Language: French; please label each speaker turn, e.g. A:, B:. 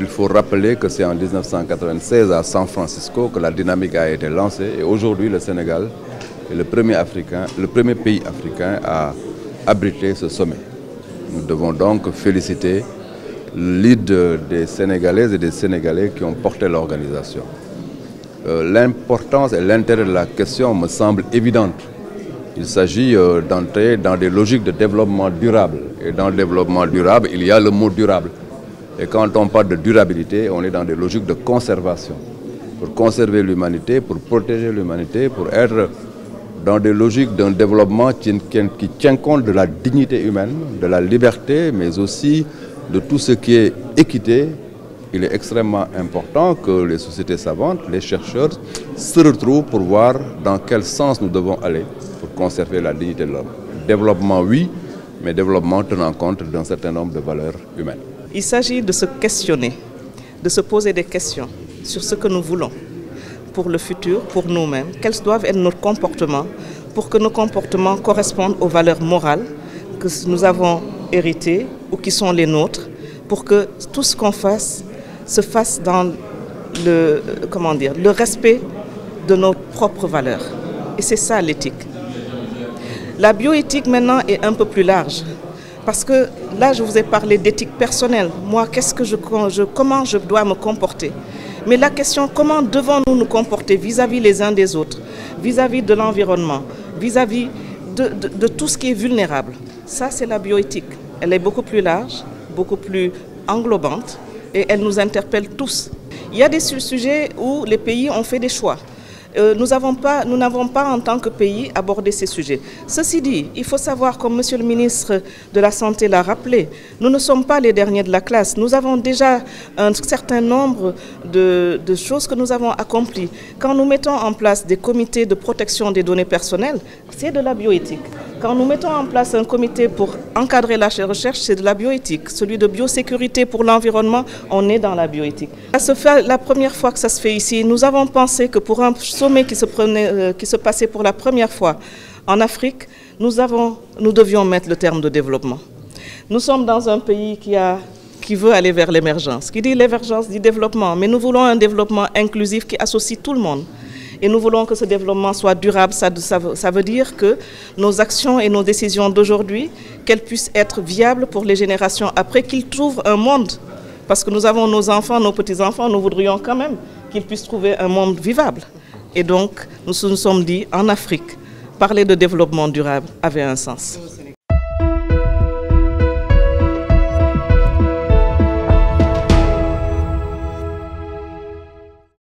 A: faut rappeler que c'est en 1996 à San Francisco que la dynamique a été lancée et aujourd'hui le Sénégal est le premier pays africain à abriter ce sommet. Nous devons donc féliciter le lead des Sénégalaises et des Sénégalais qui ont porté l'organisation. L'importance et l'intérêt de la question me semble évidente. Il s'agit d'entrer dans des logiques de développement durable. Et dans le développement durable, il y a le mot durable. Et quand on parle de durabilité, on est dans des logiques de conservation. Pour conserver l'humanité, pour protéger l'humanité, pour être dans des logiques d'un développement qui tient compte de la dignité humaine, de la liberté, mais aussi de tout ce qui est équité. Il est extrêmement important que les sociétés savantes, les chercheurs, se retrouvent pour voir dans quel sens nous devons aller pour conserver la dignité de l'homme. Développement, oui, mais développement tenant compte d'un certain nombre de valeurs humaines.
B: Il s'agit de se questionner, de se poser des questions sur ce que nous voulons pour le futur, pour nous-mêmes, quels doivent être nos comportements pour que nos comportements correspondent aux valeurs morales que nous avons héritées ou qui sont les nôtres, pour que tout ce qu'on fasse se fasse dans le respect de nos propres valeurs. Et c'est ça l'éthique. La bioéthique maintenant est un peu plus large. Parce que là, je vous ai parlé d'éthique personnelle. Moi, comment je dois me comporter? Mais la question, comment devons-nous nous comporter vis-à-vis les uns des autres, vis-à-vis de l'environnement, vis-à-vis de tout ce qui est vulnérable? Ça, c'est la bioéthique. Elle est beaucoup plus large, beaucoup plus englobante et elle nous interpelle tous. Il y a des sujets où les pays ont fait des choix. Nous n'avons pas en tant que pays abordé ces sujets. Ceci dit, il faut savoir, comme Monsieur le ministre de la Santé l'a rappelé, nous ne sommes pas les derniers de la classe. Nous avons déjà un certain nombre de choses que nous avons accomplies. Quand nous mettons en place des comités de protection des données personnelles, c'est de la bioéthique. Quand nous mettons en place un comité pour encadrer la recherche, c'est de la bioéthique. Celui de biosécurité pour l'environnement, on est dans la bioéthique. La première fois que ça se fait ici, nous avons pensé que pour un sommet qui se passait pour la première fois en Afrique, nous devions mettre le terme de développement. Nous sommes dans un pays qui veut aller vers l'émergence. Qui dit l'émergence dit développement, mais nous voulons un développement inclusif qui associe tout le monde. Et nous voulons que ce développement soit durable. Ça veut dire que nos actions et nos décisions d'aujourd'hui, qu'elles puissent être viables pour les générations après, qu'ils trouvent un monde. Parce que nous avons nos enfants, nos petits-enfants, nous voudrions quand même qu'ils puissent trouver un monde vivable. Et donc, nous nous sommes dit, en Afrique, parler de développement durable avait un sens.